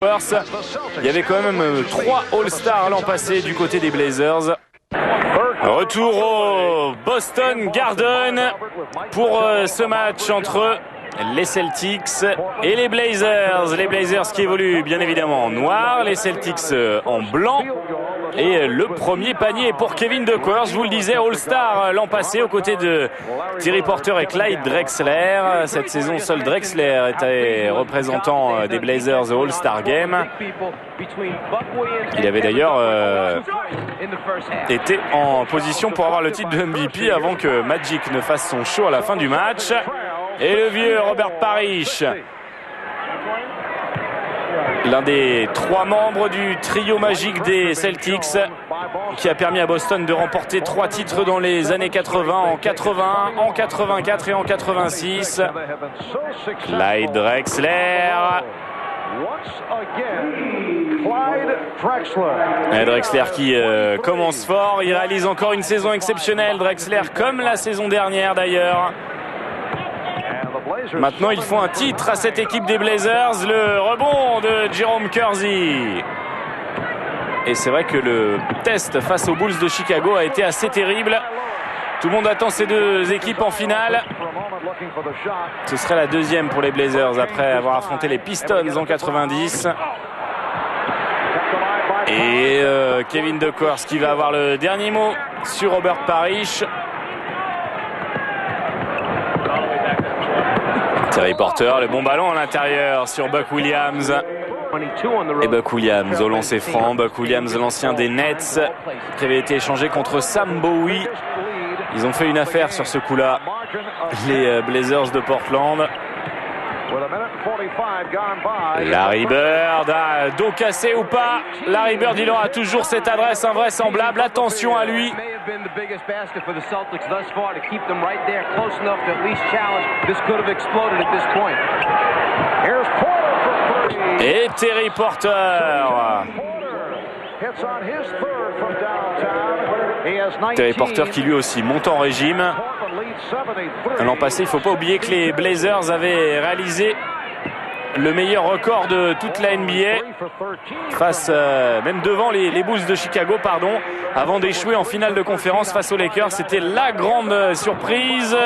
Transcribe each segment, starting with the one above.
Il y avait quand même 3 All-Stars l'an passé du côté des Blazers. Retour au Boston Garden pour ce match entre les Celtics et les Blazers. Les Blazers qui évoluent bien évidemment en noir, les Celtics en blanc. Et le premier panier pour Kevin Duckworth, je vous le disais, All-Star l'an passé aux côtés de Terry Porter et Clyde Drexler. Cette saison, seul Drexler était représentant des Blazers au All-Star Game. Il avait d'ailleurs été en position pour avoir le titre de MVP avant que Magic ne fasse son show à la fin du match. Et le vieux Robert Parrish, l'un des 3 membres du trio magique des Celtics, qui a permis à Boston de remporter 3 titres dans les années 80, en 81, en 84 et en 86. Clyde Drexler. Et Drexler qui commence fort, il réalise encore une saison exceptionnelle, Drexler, comme la saison dernière d'ailleurs. Maintenant, ils font un titre à cette équipe des Blazers. Le rebond de Jerome Kersey. Et c'est vrai que le test face aux Bulls de Chicago a été assez terrible. Tout le monde attend ces deux équipes en finale. Ce serait la deuxième pour les Blazers après avoir affronté les Pistons en 90. Et Kevin Duckworth qui va avoir le dernier mot sur Robert Parrish. Terry Porter, le bon ballon à l'intérieur sur Buck Williams. Et Buck Williams au lancer franc. Buck Williams, l'ancien des Nets, qui avait été échangé contre Sam Bowie. Ils ont fait une affaire sur ce coup-là, les Blazers de Portland. Larry Bird, dos cassé ou pas, Larry Bird, il aura toujours cette adresse invraisemblable. Attention à lui. Et Terry Porter. Terry Porter qui lui aussi monte en régime. L'an passé, il ne faut pas oublier que les Blazers avaient réalisé le meilleur record de toute la NBA, face même devant les Bulls de Chicago, pardon, avant d'échouer en finale de conférence face aux Lakers. C'était la grande surprise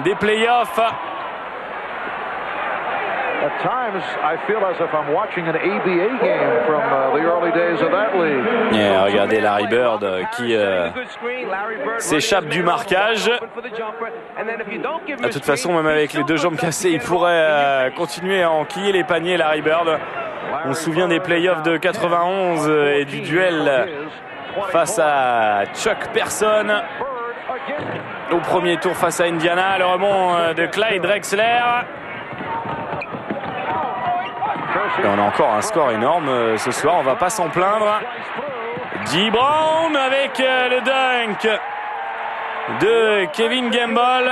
des playoffs. At times, I feel as if I'm watching an ABA game from the early days of that league. Et regardez Larry Bird qui s'échappe du marquage. De toute façon, même avec les 2 jambes cassées, il pourrait continuer à enquiller les paniers, Larry Bird. On se souvient des playoffs de 91 et du duel face à Chuck Person au premier tour face à Indiana. Le rebond de Clyde Drexler. Et on a encore un score énorme ce soir, on va pas s'en plaindre. Dee Brown avec le dunk de Kevin Gamble.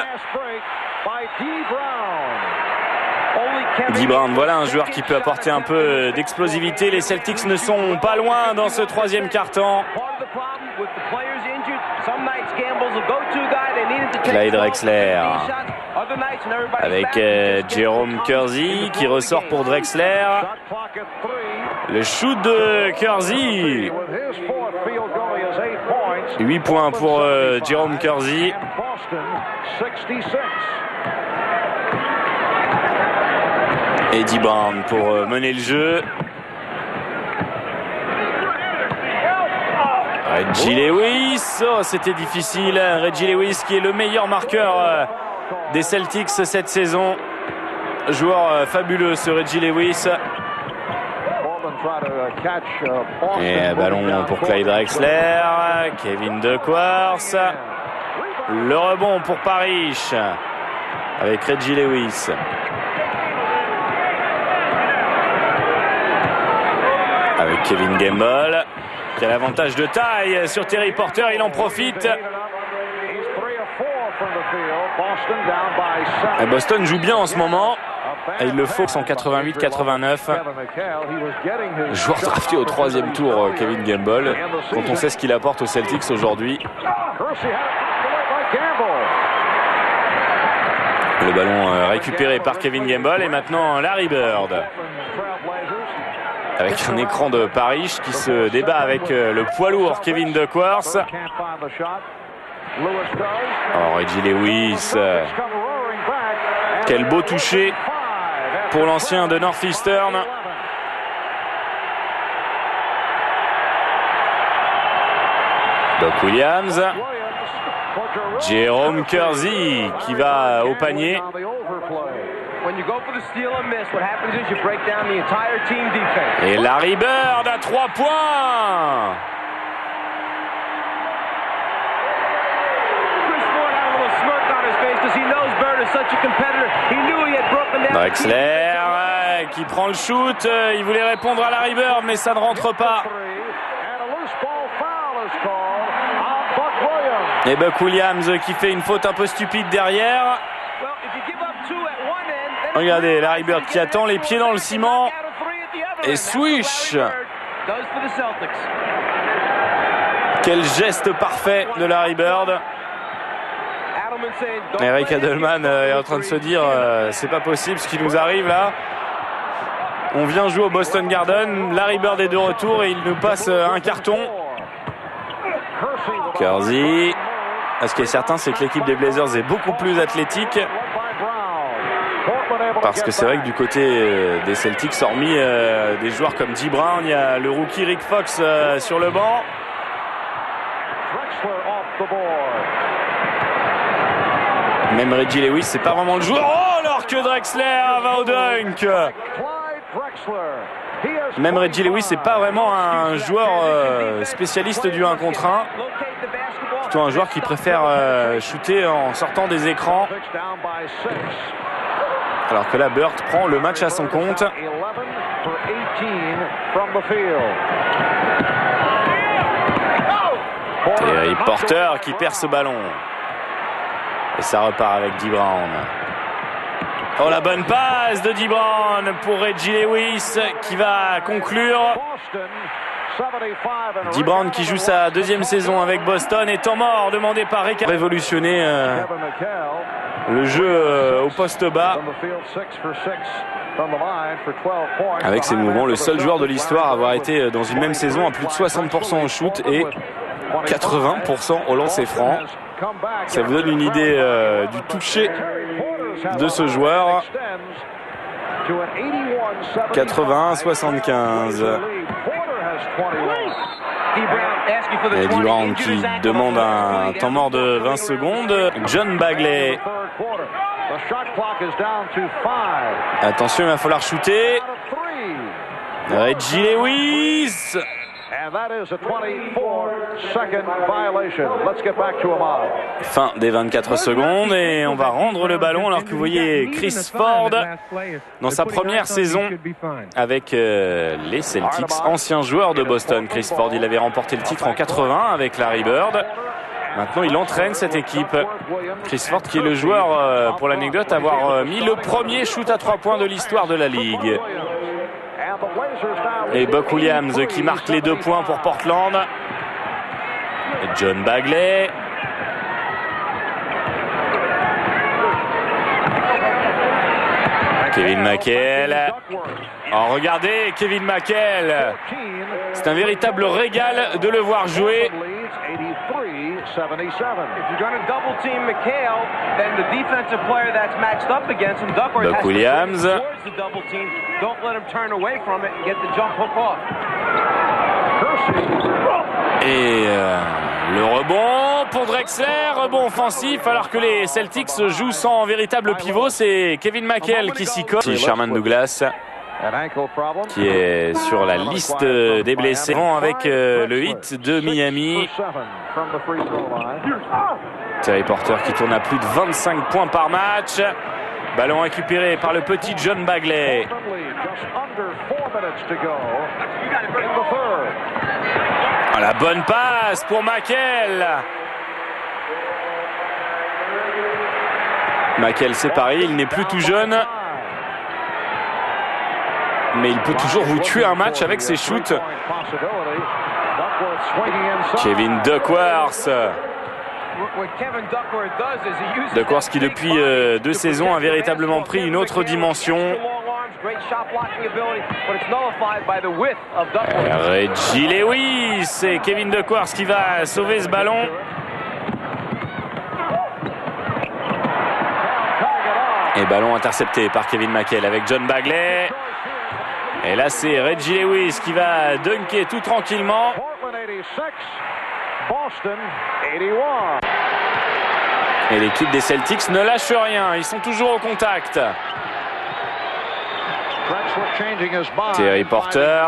Dee Brown, voilà un joueur qui peut apporter un peu d'explosivité. Les Celtics ne sont pas loin dans ce 3e quart-temps. Clyde Drexler avec Jerome Kersey qui ressort pour Drexler. Le shoot de Kersey. 8 points pour Jerome Kersey. Et Dee Brown pour mener le jeu. Reggie Lewis, oh, c'était difficile. Reggie Lewis qui est le meilleur marqueur des Celtics cette saison. Joueur fabuleux ce Reggie Lewis. Et un ballon pour Clyde Drexler. Kevin Duckworth. Le rebond pour Parrish avec Reggie Lewis. Avec Kevin Gamble qui a l'avantage de taille sur Terry Porter, il en profite. Et Boston joue bien en ce moment. Et il le faut, 188-89. Joueur drafté au 3e tour, Kevin Gamble. Quand on sait ce qu'il apporte aux Celtics aujourd'hui. Le ballon récupéré par Kevin Gamble et maintenant Larry Bird. avec un écran de Paris qui se débat avec le poids lourd Kevin Duckworth. Oh, Reggie Lewis. Quel beau toucher pour l'ancien de Northeastern. Doc Williams. Jerome Kersey qui va au panier. Et Larry Bird à 3 points. Drexler qui prend le shoot. Il voulait répondre à Larry Bird, mais ça ne rentre pas. Et Buck Williams qui fait une faute un peu stupide derrière. Regardez, Larry Bird qui attend les pieds dans le ciment. Et swish. Quel geste parfait de Larry Bird. Eric Adelman est en train de se dire c'est pas possible ce qui nous arrive là. On vient jouer au Boston Garden. Larry Bird est de retour et il nous passe un carton. Kersey. Ce qui est certain, c'est que l'équipe des Blazers est beaucoup plus athlétique. Parce que c'est vrai que du côté des Celtics, hormis des joueurs comme Dee Brown, il y a le rookie Rick Fox sur le banc. Même Reggie Lewis, c'est pas vraiment le joueur. Oh, alors que Drexler va au dunk. Même Reggie Lewis, c'est pas vraiment un joueur spécialiste du 1 contre 1. Plutôt un joueur qui préfère shooter en sortant des écrans. Alors que là, Bird prend le match à son compte. Terry Porter qui perd ce ballon. Et ça repart avec Dee Brown. Oh, la bonne passe de Dee Brown pour Reggie Lewis qui va conclure. Dee Brown qui joue sa 2e saison avec Boston et temps mort demandé par Rick. Révolutionner le jeu au poste bas. Avec ses mouvements, le seul joueur de l'histoire à avoir été dans une même saison à plus de 60% au shoot et 80% au lancer franc. Ça vous donne une idée du toucher de ce joueur. 81-75. Et Dee Brown qui demande un temps mort de 20 secondes. John Bagley. Attention, il va falloir shooter. Reggie Lewis. Fin des 24 secondes et on va rendre le ballon alors que vous voyez Chris Ford dans sa première saison avec les Celtics, ancien joueur de Boston. Chris Ford, il avait remporté le titre en 80 avec Larry Bird. Maintenant, il entraîne cette équipe. Chris Ford qui est le joueur, pour l'anecdote, à avoir mis le premier shoot à 3 points de l'histoire de la Ligue. Et Buck Williams qui marque les 2 points pour Portland. Et John Bagley. Kevin McHale. Oh, regardez Kevin McHale. C'est un véritable régal de le voir jouer. Buck Williams. Et le rebond pour Drexler, rebond offensif alors que les Celtics jouent sans véritable pivot. C'est Kevin McHale qui s'y colle. Sherman Douglas qui est sur la liste des blessés avec le Heat de Miami. Terry Porter qui tourne à plus de 25 points par match. Ballon récupéré par le petit John Bagley. Oh, la bonne passe pour McHale. McHale c'est pareil, il n'est plus tout jeune. Mais il peut toujours vous tuer un match avec ses shoots. Kevin Duckworth. Duckworth qui depuis 2 saisons a véritablement pris une autre dimension. Reggie Lewis et Kevin DeQuartz qui va sauver ce ballon. Et ballon intercepté par Kevin McHale avec John Bagley. Et là c'est Reggie Lewis qui va dunker tout tranquillement. Et l'équipe des Celtics ne lâche rien, ils sont toujours au contact. Terry Porter.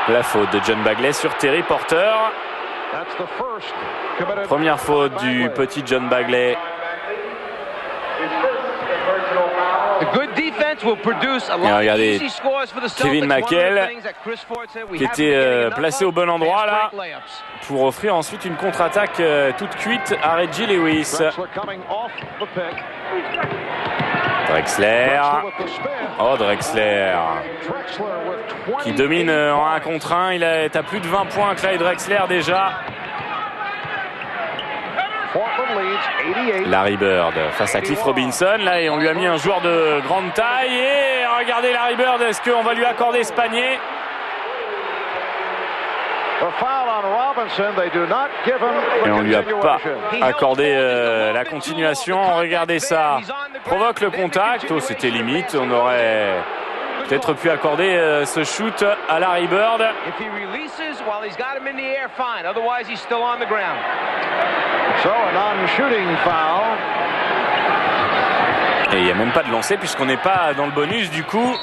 La faute de John Bagley sur Terry Porter. Première faute du petit John Bagley. Et regardez, Kevin McHale qui était placé au bon endroit là pour offrir ensuite une contre-attaque toute cuite à Reggie Lewis. Drexler. Oh, Drexler qui domine en 1 contre 1. Il est à plus de 20 points, Clyde Drexler déjà. Larry Bird face à Cliff Robinson là, et on lui a mis un joueur de grande taille. Et regardez Larry Bird, est-ce qu'on va lui accorder ce panier? Et on lui a pas accordé la continuation. Regardez ça, provoque le contact. Oh, c'était limite, on aurait peut-être pu accorder ce shoot à Larry Bird. Et il n'y a même pas de lancer puisqu'on n'est pas dans le bonus du coup.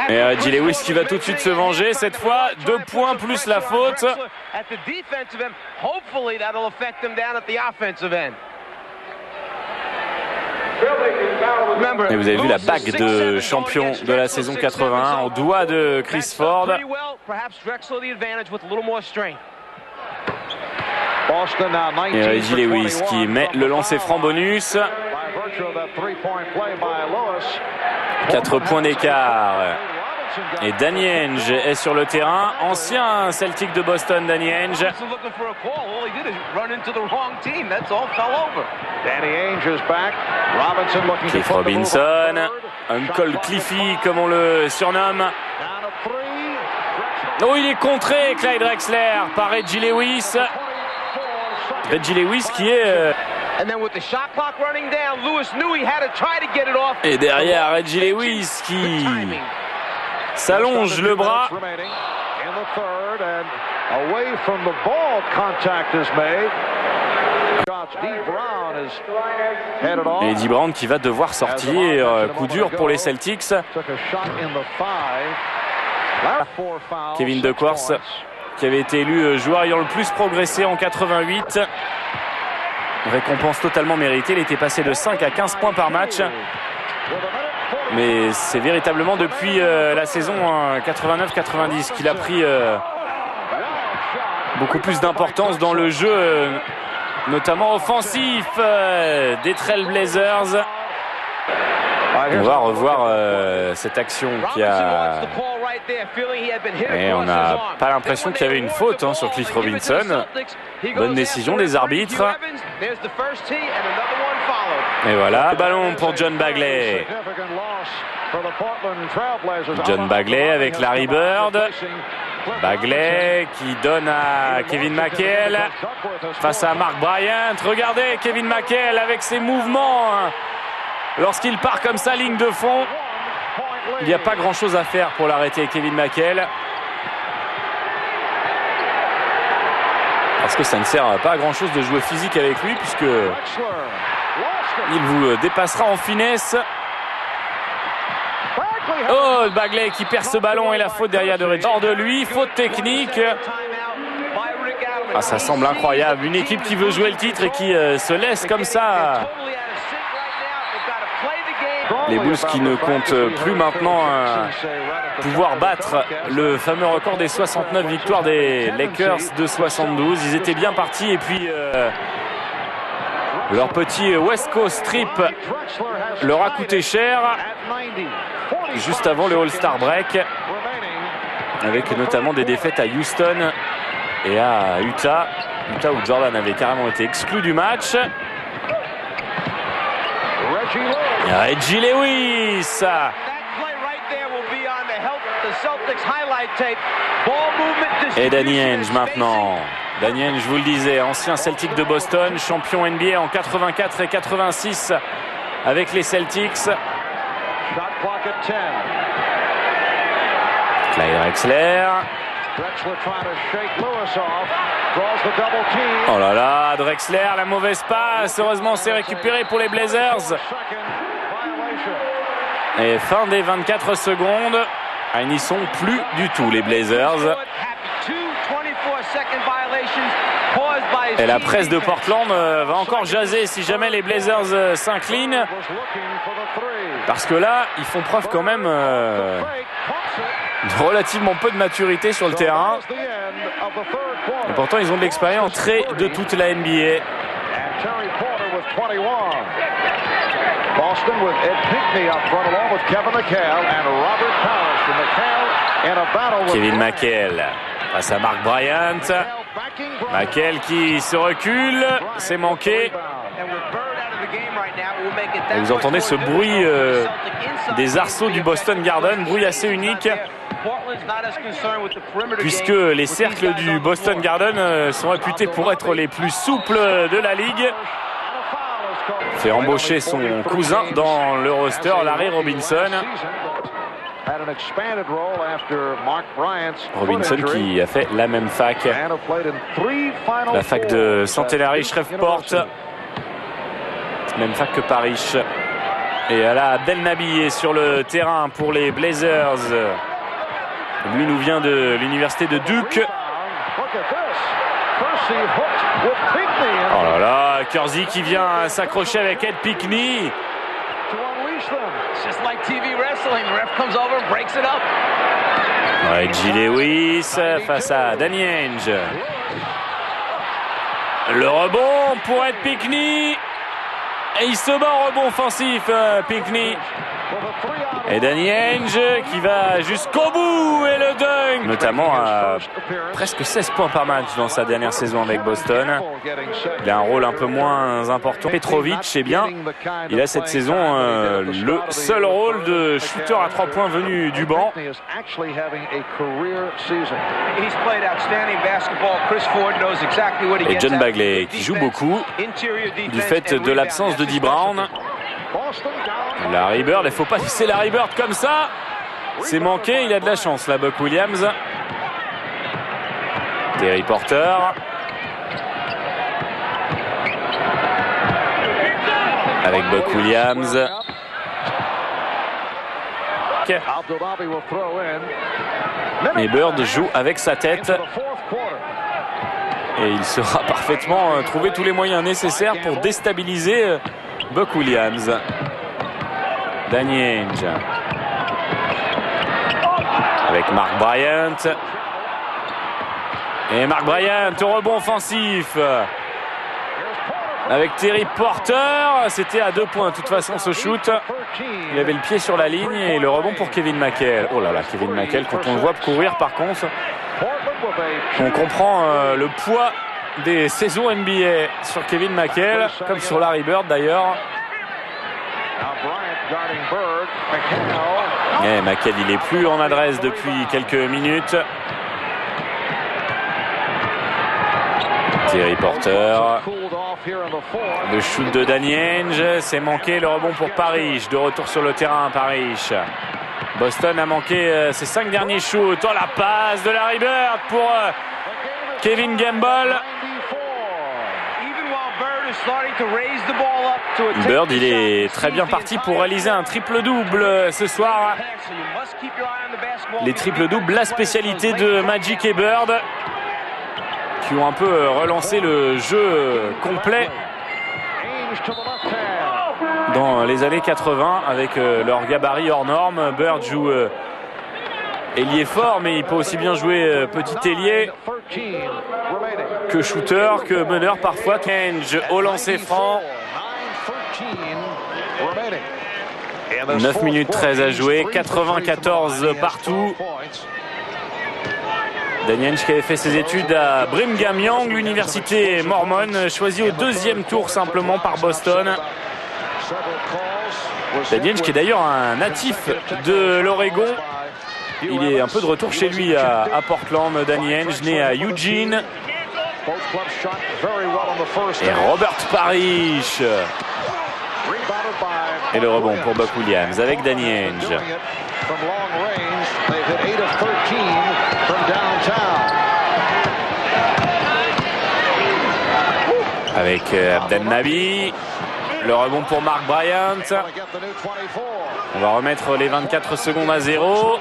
Et Reggie Lewis qui va tout de suite se venger cette fois. 2 points plus la faute. Et vous avez vu la bague de champion de la saison 81 en doigt de Chris Ford. Et Reggie Lewis qui met le lancer franc bonus. 4 points d'écart. Et Danny Ainge est sur le terrain. Ancien Celtic de Boston, Danny Ainge. Cliff Robinson. Uncle Cliffy comme on le surnomme. Oh, il est contré, Clyde Drexler, par Reggie Lewis. Reggie Lewis qui est... Et derrière Reggie Lewis qui s'allonge le bras. Et Eddie Brown qui va devoir sortir. Coup dur pour les Celtics. Kevin DeQuartz qui avait été élu joueur ayant le plus progressé en 88. Récompense totalement méritée. Il était passé de 5 à 15 points par match. Mais c'est véritablement depuis la saison 89-90 qu'il a pris beaucoup plus d'importance dans le jeu, notamment offensif des Trail Blazers. On va revoir cette action qui a... Et on n'a pas l'impression qu'il y avait une faute sur Cliff Robinson. Bonne décision des arbitres. Et voilà, le ballon pour John Bagley. John Bagley avec Larry Bird. Bagley qui donne à Kevin McHale face à Mark Bryant. Regardez Kevin McHale avec ses mouvements. Lorsqu'il part comme ça, ligne de fond, il n'y a pas grand-chose à faire pour l'arrêter, Kevin McHale. Parce que ça ne sert pas à grand-chose de jouer physique avec lui, puisque il vous dépassera en finesse. Oh, Bagley qui perd ce ballon et la faute derrière de Reggie. Hors de lui, faute technique. Ah, ça semble incroyable. Une équipe qui veut jouer le titre et qui se laisse comme ça. Les Bulls qui ne comptent plus maintenant pouvoir battre le fameux record des 69 victoires des Lakers de 72. Ils étaient bien partis et puis leur petit West Coast trip leur a coûté cher juste avant le All-Star Break, avec notamment des défaites à Houston et à Utah où Jordan avait carrément été exclu du match. Reggie Lewis. Et Danny Ainge maintenant. Danny Ainge, je vous le disais, ancien Celtic de Boston, champion NBA en 84 et 86 avec les Celtics. Clyde Drexler. Oh là là, Drexler, la mauvaise passe. Heureusement, c'est récupéré pour les Blazers. Et fin des 24 secondes. Ils n'y sont plus du tout, les Blazers. Et la presse de Portland va encore jaser si jamais les Blazers s'inclinent. Parce que là, ils font preuve quand même de relativement peu de maturité sur le terrain. Et pourtant, ils ont de l'expérience très de toute la NBA. Boston with Ed Pinckney up front along with Kevin McHale and Robert Parrish. And McHale in a battle with Kevin McHale face à Mark Bryant. McHale qui se recule, c'est manqué. Et vous entendez ce bruit des arceaux du Boston Garden, bruit assez unique, puisque les cercles du Boston Garden sont réputés pour être les plus souples de la ligue. Fait embaucher son cousin dans le roster, Larry Robinson. Robinson qui a fait la même fac, la fac de Centenary Shreveport, même fac que Parrish. Et là, Abdel Nabi est sur le terrain pour les Blazers. Lui nous vient de l'université de Duke. Oh là là, Kersey qui vient s'accrocher avec Ed Pinckney. Reggie Lewis face à Danny Ainge. Le rebond pour Ed Pinckney. Et il se bat en rebond offensif, Pinckney. Et Danny Ainge qui va jusqu'au bout et le dunk, notamment à presque 16 points par match dans sa dernière saison avec Boston. Il a un rôle un peu moins important. Petrovic, c'est bien, il a cette saison le seul rôle de shooter à 3 points venu du banc. Et John Bagley qui joue beaucoup du fait de l'absence de Dee Brown. Larry Bird, il ne faut pas laisser Larry Bird comme ça. C'est manqué, il a de la chance là, Buck Williams. Terry Porter. Avec Buck Williams. Et Bird joue avec sa tête. Et il saura parfaitement trouver tous les moyens nécessaires pour déstabiliser Buck Williams. Danny Ainge avec Mark Bryant. Et Mark Bryant au rebond offensif avec Terry Porter. C'était à 2 points de toute façon ce shoot. Il avait le pied sur la ligne et le rebond pour Kevin McHale. Oh là là, Kevin McHale, quand on le voit courir par contre, on comprend le poids des saisons NBA sur Kevin McHale, comme sur Larry Bird d'ailleurs. Et McHale, il est plus en adresse depuis quelques minutes. Terry Porter. Le shoot de Danny Ainge, c'est manqué. Le rebond pour Parrish. De retour sur le terrain, Parrish. Boston a manqué ses 5 derniers shoots. Oh, la passe de Larry Bird pour Kevin Gamble. Bird, il est très bien parti pour réaliser un triple-double ce soir. Les triples-doubles, la spécialité de Magic et Bird, qui ont un peu relancé le jeu complet dans les années 80 avec leur gabarit hors norme. Bird joue ailier fort, mais il peut aussi bien jouer petit ailier que shooter, que meneur parfois. Ainge au lancer franc. 9 minutes 13 à jouer, 94 partout. Danny Ainge qui avait fait ses études à Brigham Young, l'université mormone, choisi au 2e tour simplement par Boston. Danny Ainge qui est d'ailleurs un natif de l'Oregon. Il est un peu de retour chez lui à Portland. Danny Ainge, né à Eugene. Et Robert Parrish. Et le rebond pour Buck Williams avec Danny Ainge. Avec Abdel Nabi. Le rebond pour Mark Bryant. On va remettre les 24 secondes à 0.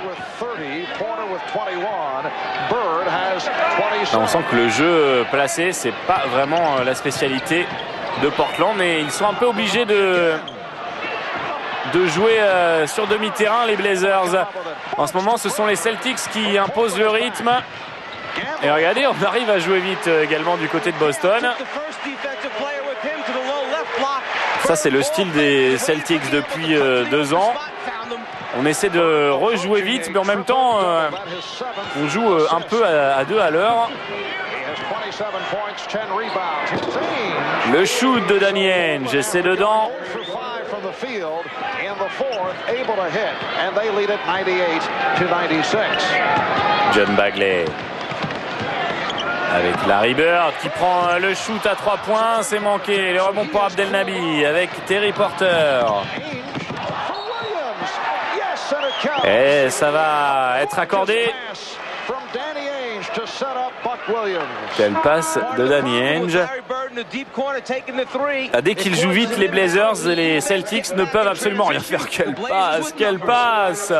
On sent que le jeu placé, c'est pas vraiment la spécialité de Portland, mais ils sont un peu obligés de jouer sur demi-terrain, les Blazers. En ce moment, ce sont les Celtics qui imposent le rythme. Et regardez, on arrive à jouer vite également du côté de Boston. Ça, c'est le style des Celtics depuis 2 ans. On essaie de rejouer vite, mais en même temps, on joue un peu à 2 à l'heure. Le shoot de Danny Ainge, et c'est dedans. John Bagley. Avec Larry Bird qui prend le shoot à 3 points, c'est manqué. Le rebond pour Abdel Nabi avec Terry Porter. Et ça va être accordé. Quelle passe de Danny Ainge. Dès qu'ils jouent vite, les Blazers, les Celtics ne peuvent absolument rien faire. Quelle passe, quelle passe.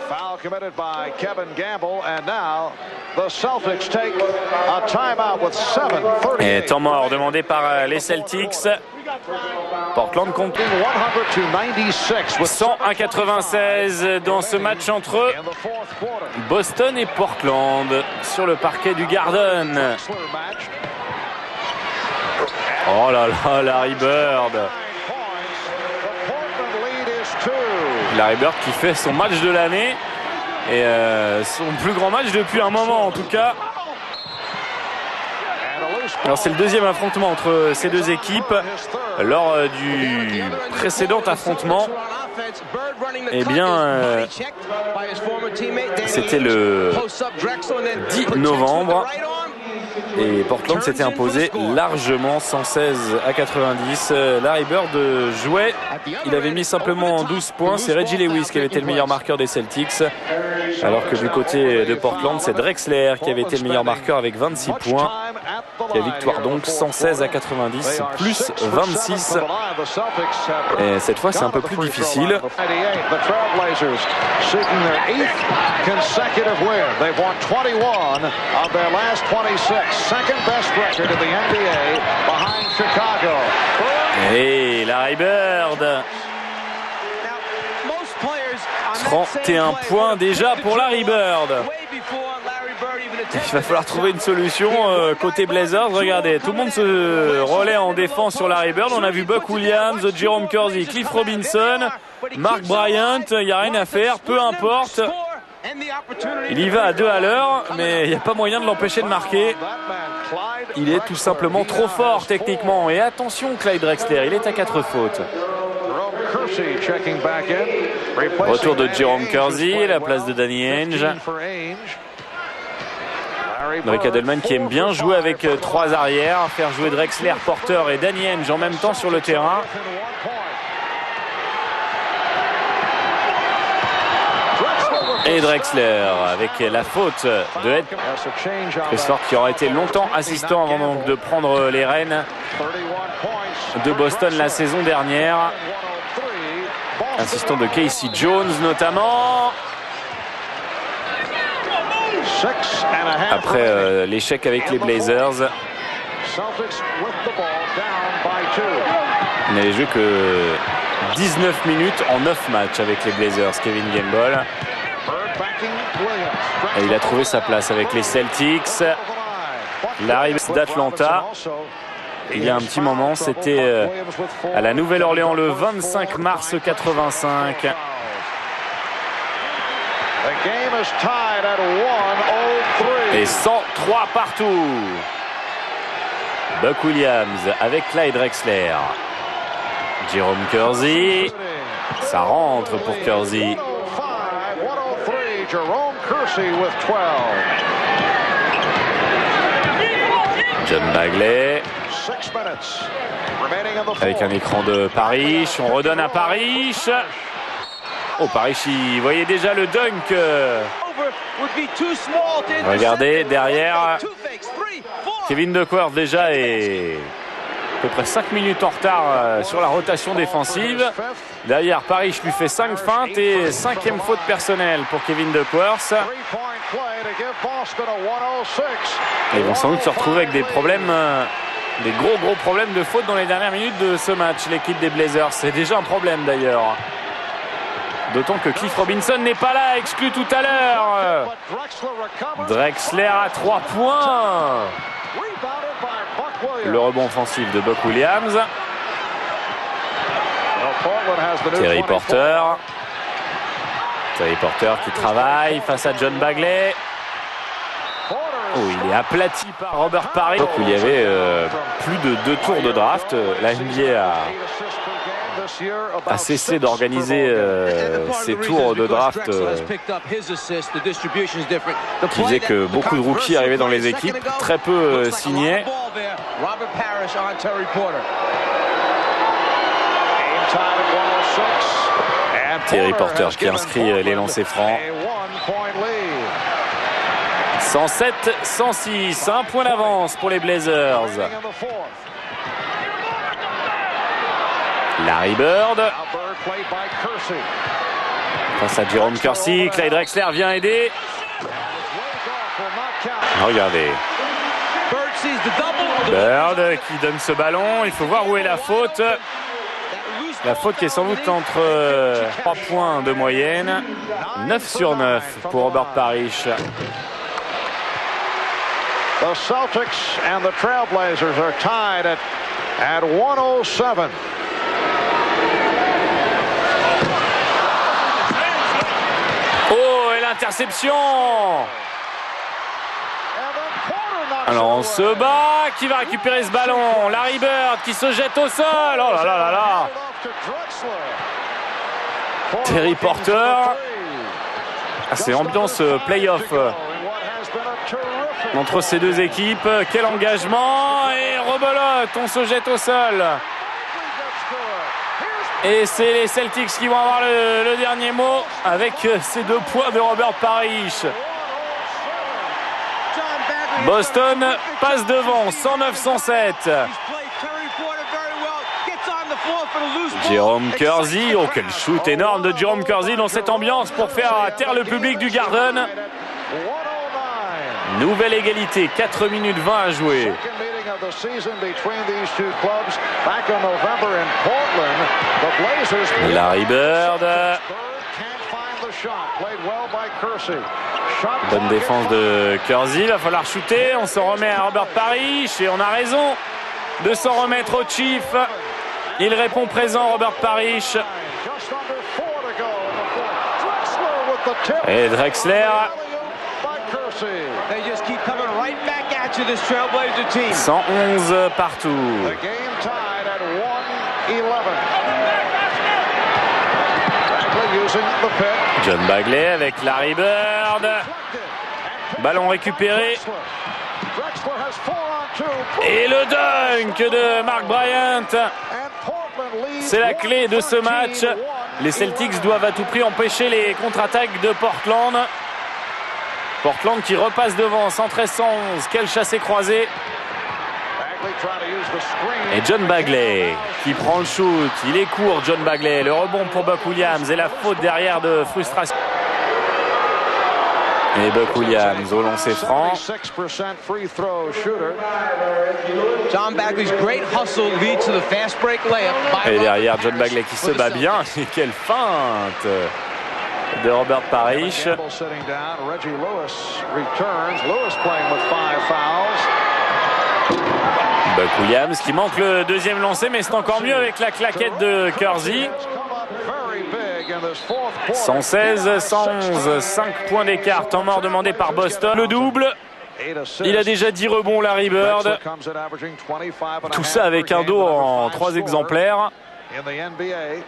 Foul committed by Kevin Gamble, and now the Celtics take a timeout with 7:38. Et temps mort demandé par les Celtics. Portland compte 100 à 96 dans ce match entre Boston et Portland sur le parquet du Garden. Oh là là, Larry Bird. Larry Bird qui fait son match de l'année et son plus grand match depuis un moment en tout cas. Alors c'est le deuxième affrontement entre ces deux équipes. Lors du précédent affrontement, eh bien, c'était le 10 novembre et Portland s'était imposé largement 116 à 90. Larry Bird jouait, il avait mis simplement 12 points. C'est Reggie Lewis qui avait été le meilleur marqueur des Celtics, alors que du côté de Portland, c'est Drexler qui avait été le meilleur marqueur avec 26 points. La victoire donc 116 à 90 plus 26. Et cette fois c'est un peu plus difficile. Et Larry Bird. 31 points déjà pour Larry Bird. Il va falloir trouver une solution côté Blazers. Regardez, tout le monde se relaie en défense sur Larry Bird. On a vu Buck Williams, Jerome Kersey, Cliff Robinson, Mark Bryant. Il n'y a rien à faire, peu importe. Il y va à 2 à l'heure, mais il n'y a pas moyen de l'empêcher de marquer. Il est tout simplement trop fort techniquement. Et attention, Clyde Drexler, il est à 4 fautes. Retour de Jerome Kersey, la place de Danny Ainge. Rick Adelman qui aime bien jouer avec 3 arrières, faire jouer Drexler, Porter et Danny Ainge en même temps sur le terrain. Et Drexler avec la faute de Ed Chris qui aura été longtemps assistant avant donc de prendre les rênes de Boston la saison dernière. Assistant de Casey Jones notamment. Après l'échec avec les Blazers, il n'avait joué que 19 minutes en 9 matchs avec les Blazers, Kevin Gamble. Et il a trouvé sa place avec les Celtics. L'arrivée d'Atlanta, il y a un petit moment, c'était à la Nouvelle-Orléans le 25 mars 85. Et 103 partout. Buck Williams avec Clyde Drexler. Jerome Kersey. Ça rentre pour Kersey. John Bagley. Avec un écran de Parrish. On redonne à Parrish. Oh, Parrish, il voyait déjà le dunk. Regardez, derrière, Kevin Duckworth déjà est à peu près 5 minutes en retard sur la rotation défensive. Derrière, Parrish lui fait 5 feintes et 5e faute personnelle pour Kevin Duckworth. Et ils vont sans doute se retrouver avec des problèmes, des gros problèmes de faute dans les dernières minutes de ce match, l'équipe des Blazers. C'est déjà un problème d'ailleurs. D'autant que Cliff Robinson n'est pas là, exclu tout à l'heure. Drexler à 3 points. Le rebond offensif de Buck Williams. Terry Porter. Terry Porter qui travaille face à John Bagley. Oh, il est aplati par Robert Parrish. Où il y avait plus de 2 tours de draft. La NBA a cessé d'organiser ces tours de draft qui faisait que beaucoup de rookies arrivaient dans les équipes, très peu signaient. Terry Porter qui inscrit les lancers francs. 107-106, un point d'avance pour les Blazers. Larry Bird face à Jerome Kersey. Clyde Drexler vient aider. Regardez, Bird qui donne ce ballon. Il faut voir où est la faute. La faute qui est sans doute entre 3 points de moyenne. 9 sur 9 pour Robert Parrish. The Celtics and the Trailblazers are tied at 107. Oh, et l'interception! Alors on se bat. Qui va récupérer ce ballon? Larry Bird qui se jette au sol. Oh là là là là! Terry Porter. C'est ambiance playoff entre ces deux équipes. Quel engagement! Et rebelote, on se jette au sol. Et c'est les Celtics qui vont avoir le dernier mot avec ces 2 points de Robert Parrish. Boston passe devant, 109-107. Jerome Kersey, oh quel shoot énorme de Jerome Kersey dans cette ambiance pour faire taire le public du Garden. Nouvelle égalité, 4 minutes 20 à jouer. Larry Bird. Bonne défense de Kersey, il va falloir shooter. On se remet à Robert Parrish et on a raison de s'en remettre au Chief. Il répond présent, Robert Parrish. Et Drexler. 111 partout. John Bagley avec Larry Bird. Ballon récupéré. Et le dunk de Mark Bryant. C'est la clé de ce match. Les Celtics doivent à tout prix empêcher les contre-attaques de Portland. Portland qui repasse devant, 113-111. Quel chassé-croisé. Et John Bagley qui prend le shoot. Il est court, John Bagley. Le rebond pour Buck Williams et la faute derrière de frustration. Et Buck Williams au lancer franc. Et derrière John Bagley qui se bat bien. Et quelle feinte de Robert Parrish. Buck Williams qui manque le deuxième lancé, mais c'est encore mieux avec la claquette de Kersey. 116-111, 5 points d'écart, temps mort demandé par Boston. Le double, il a déjà 10 rebonds Larry Bird. Tout ça avec un dos en 3 exemplaires. in the NBA.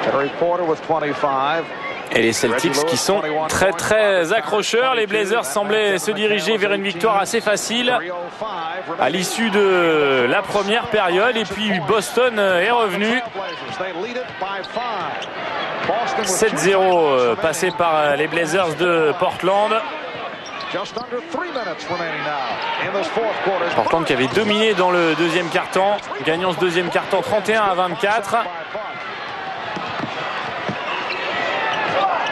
Terry Porter with 25. Et les Celtics qui sont très accrocheurs. Les Blazers semblaient se diriger vers une victoire assez facile à l'issue de la première période. Et puis Boston est revenu. 7-0 passé par les Blazers de Portland. Portland qui avait dominé dans le deuxième quart-temps, gagnant ce deuxième quart-temps 31-24.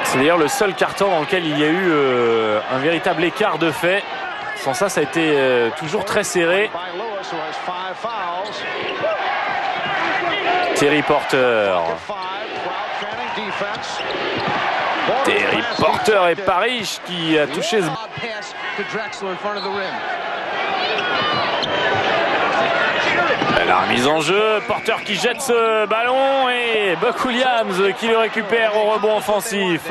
C'est d'ailleurs le seul carton dans lequel il y a eu un véritable écart de fait. Sans ça, ça a été toujours très serré. Terry Porter. Terry Porter et Parrish qui a touché ce... La remise en jeu, Porter qui jette ce ballon et Buck Williams qui le récupère au rebond offensif.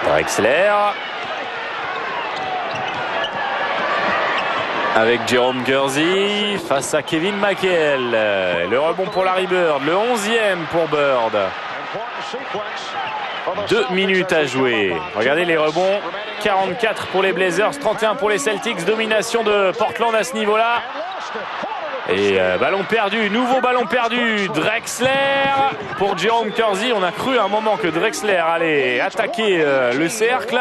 Drexler avec Jerome Kersey face à Kevin McHale. Le rebond pour Larry Bird, le 11e pour Bird. 2 minutes à jouer. Regardez les rebonds. 44 pour les Blazers, 31 pour les Celtics. Domination de Portland à ce niveau-là. Et ballon perdu, nouveau ballon perdu. Drexler pour Jerome Kersey. On a cru à un moment que Drexler allait attaquer le cercle.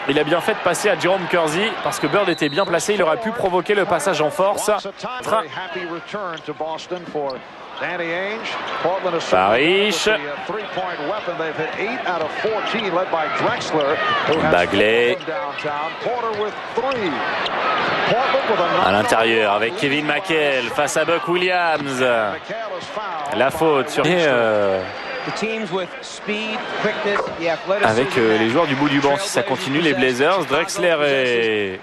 Il a bien fait de passer à Jerome Kersey parce que Bird était bien placé. Il aurait pu provoquer le passage en force. Parrish. Bagley. À l'intérieur avec Kevin McHale face à Buck Williams. La faute sur... Avec les joueurs du bout du banc, si ça continue, les Blazers. Drexler est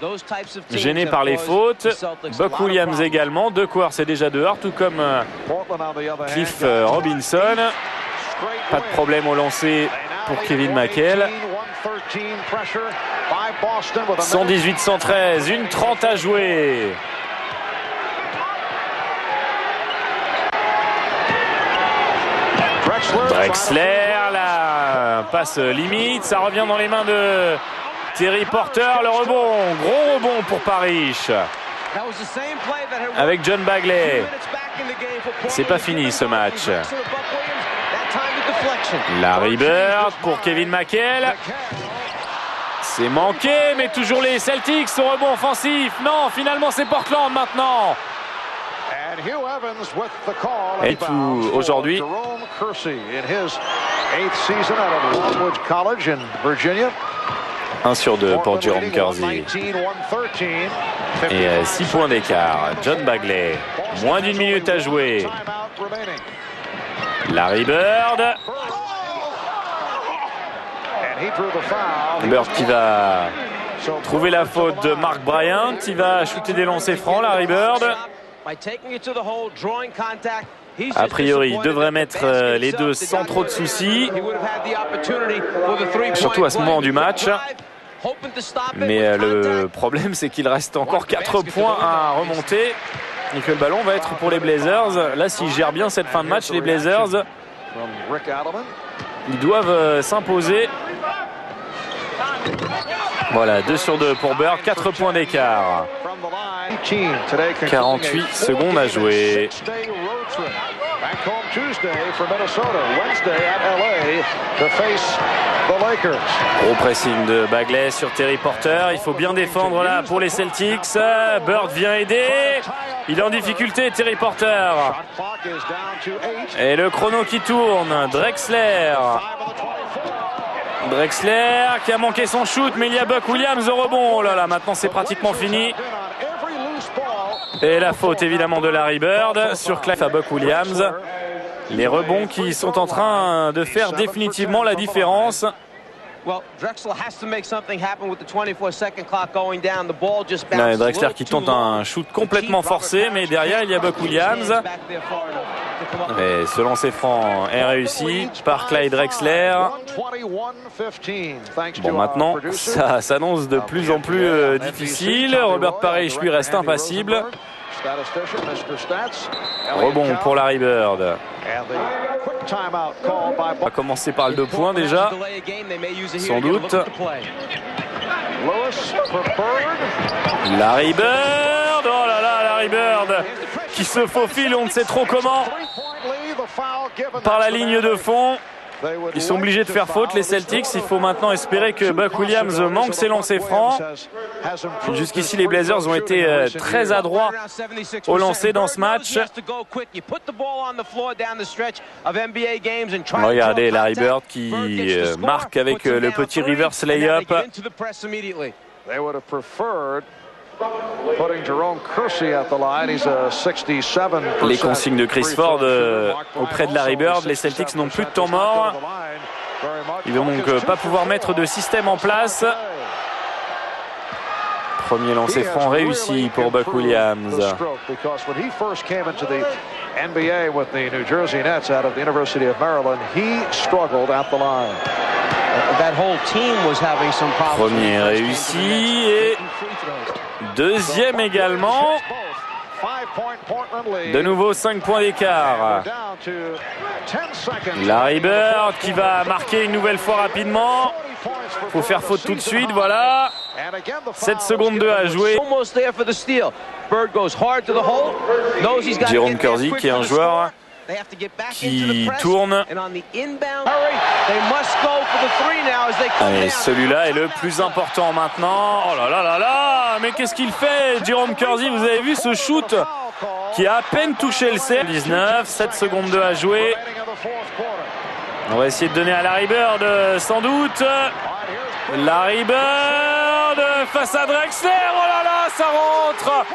gêné par les fautes. Buck Williams également. De Coors c'est déjà dehors, tout comme Cliff Robinson. Pas de problème au lancer pour Kevin McHale. 118-113, 1:30 à jouer. Drexler, la passe limite, ça revient dans les mains de Terry Porter. Le rebond, gros rebond pour Parrish. Avec John Bagley. C'est pas fini ce match. Larry Bird pour Kevin McHale. C'est manqué, mais toujours les Celtics au rebond offensif. Non, finalement c'est Portland maintenant. Et tout aujourd'hui. Un sur 2 pour Jerome Kersey. Et 6 points d'écart. John Bagley. Moins d'1 minute à jouer. Larry Bird. Bird qui va trouver la faute de Mark Bryant. Il va shooter des lancers francs, Larry Bird. A priori, il devrait mettre les deux sans trop de soucis. Surtout à ce moment du match. Mais le problème, c'est qu'il reste encore 4 points à remonter. Et que le ballon va être pour les Blazers. Là, s'ils gèrent bien cette fin de match, les Blazers, ils doivent s'imposer. Voilà, 2 sur 2 pour Bird, 4 points d'écart. 48 secondes à jouer. Gros pressing de Bagley sur Terry Porter. Il faut bien défendre là pour les Celtics. Bird vient aider. Il est en difficulté, Terry Porter. Et le chrono qui tourne. Drexler qui a manqué son shoot, mais il y a Buck Williams au rebond. Oh là là, maintenant c'est pratiquement fini. Et la faute évidemment de Larry Bird sur Cliff à Buck Williams. Les rebonds qui sont en train de faire définitivement la différence. Drexler qui tente un shoot complètement forcé, mais derrière il y a Buck Williams. Et ce lancer franc est réussi par Clyde Drexler. Bon, maintenant ça s'annonce de plus en plus difficile. Robert Parrish lui reste impassible. Rebond pour Larry Bird. On va commencer par le 2 points déjà, sans doute. Larry Bird, oh là là, Larry Bird qui se faufile, on ne sait trop comment, par la ligne de fond. Ils sont obligés de faire faute, les Celtics. Il faut maintenant espérer que Buck Williams manque ses lancers francs. Jusqu'ici, les Blazers ont été très adroits au lancer dans ce match. Regardez Larry Bird qui marque avec le petit reverse layup. Les consignes de Chris Ford auprès de Larry Bird. Les Celtics n'ont plus de temps mort. Ils vont donc pas pouvoir mettre de système en place. Premier lancer franc réussi pour Buck Williams. Premier réussi et deuxième également. De nouveau 5 points d'écart. Larry Bird qui va marquer une nouvelle fois rapidement. Il faut faire faute tout de suite, voilà. 7 secondes 2 à jouer. Jerome Kersey qui est un joueur qui tourne. Allez, celui-là est le plus important maintenant. Oh là là là là, mais qu'est-ce qu'il fait, Jerome Kersey? Vous avez vu ce shoot qui a à peine touché le cercle. 19, 7 secondes 2 à jouer. On va essayer de donner à Larry Bird sans doute. Larry Bird face à Drexler. Oh là là, ça rentre.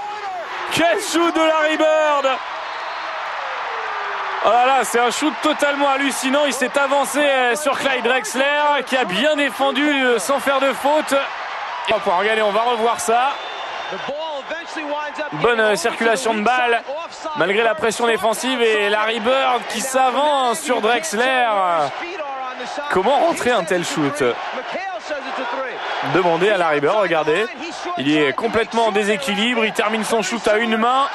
Quel shoot de Larry Bird! Oh là là, c'est un shoot totalement hallucinant. Il s'est avancé sur Clyde Drexler qui a bien défendu sans faire de faute. Regardez, on va revoir ça. Bonne circulation de balle malgré la pression défensive et Larry Bird qui s'avance sur Drexler. Comment rentrer un tel shoot? Demandez à Larry Bird, regardez. Il est complètement en déséquilibre. Il termine son shoot à une main.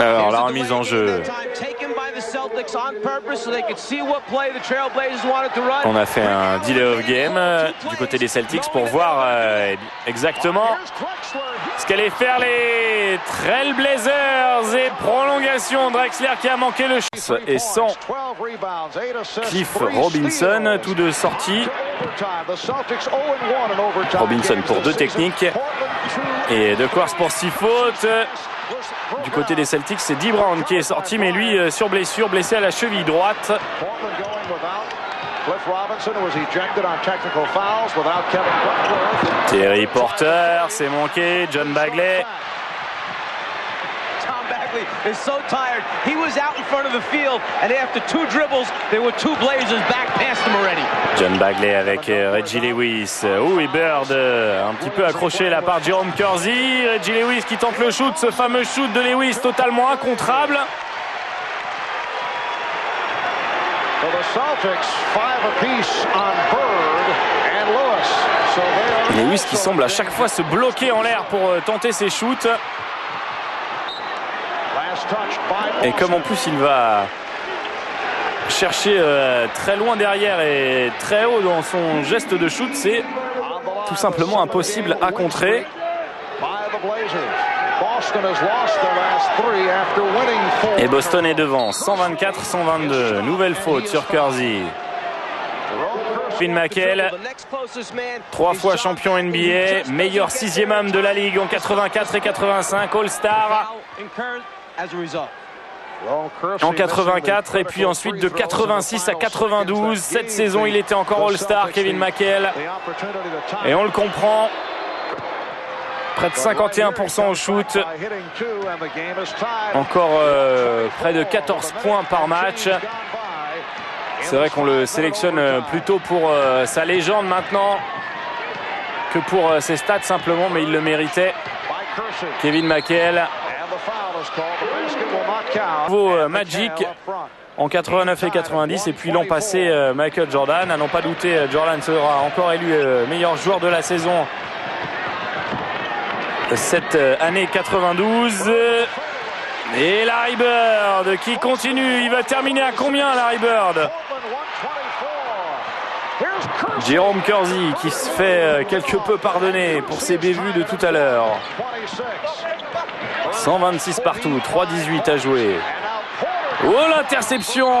Alors la remise en jeu. On a fait un delay of game du côté des Celtics pour voir exactement ce qu'allaient faire les Trailblazers et prolongation. Drexler qui a manqué le shoot et sans Cliff Robinson, tous deux sortis. Robinson pour 2 techniques et De Course pour 6 fautes. Du côté des Celtics, c'est Dee Brown qui est sorti, mais lui sur blessure, blessé à la cheville droite. Terry Porter, c'est manqué. John Bagley. Is so tired. He was out in front of the field, and after 2 dribbles, there were 2 Blazers back past him already. John Bagley avec Reggie Lewis. Et Bird un petit peu accroché là par Jerome Kersey. Reggie Lewis qui tente le shoot, ce fameux shoot de Lewis totalement incontrable. Lewis qui semble à chaque fois se bloquer en l'air pour tenter ses shoots. Et comme en plus il va chercher très loin derrière et très haut dans son geste de shoot, c'est tout simplement impossible à contrer. Et Boston est devant, 124-122. Nouvelle faute sur Kersey. Finn McHale, 3 fois champion NBA, meilleur 6e homme de la ligue en 84 et 85, All-Star en 84 et puis ensuite de 86 à 92. Cette saison il était encore All-Star, Kevin McHale, et on le comprend. Près de 51% au shoot. Encore près de 14 points par match. C'est vrai qu'on le sélectionne plutôt pour sa légende maintenant que pour ses stats simplement, mais il le méritait. Kevin McHale. Nouveau Magic en 89 et 90, et puis l'an passé Michael Jordan. À n'en pas douter, Jordan sera encore élu meilleur joueur de la saison cette année 92. Et Larry Bird qui continue. Il va terminer à combien, Larry Bird? Jerome Kersey qui se fait quelque peu pardonner pour ses bévues de tout à l'heure. 126 partout, 3-18 à jouer. Oh, l'interception!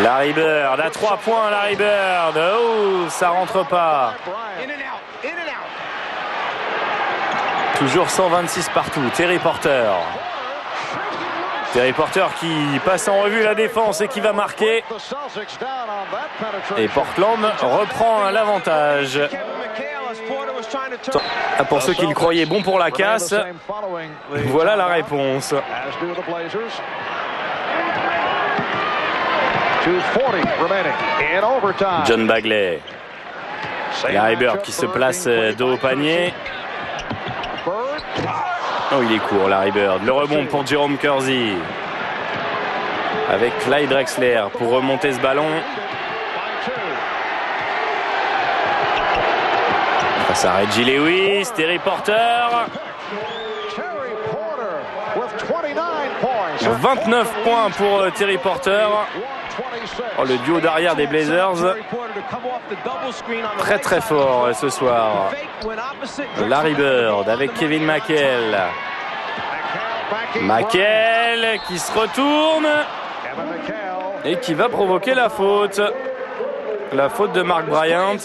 Larry Bird à 3 points, Larry Bird. Oh, ça rentre pas. Toujours 126 partout. Terry Porter. Terry Porter qui passe en revue la défense et qui va marquer. Et Portland reprend l'avantage. Pour ceux qui le croyaient bon pour la casse, voilà la réponse. John Bagley. Larry Bird qui se place dos au panier. Oh, il est court, Larry Bird. Le rebond pour Jerome Kersey. Avec Clyde Drexler pour remonter ce ballon. Face à Reggie Lewis, Terry Porter. 29 points pour Terry Porter. Oh, le duo d'arrière des Blazers. Très très fort ce soir. Larry Bird avec Kevin McHale. McHale qui se retourne et qui va provoquer la faute. La faute de Mark Bryant.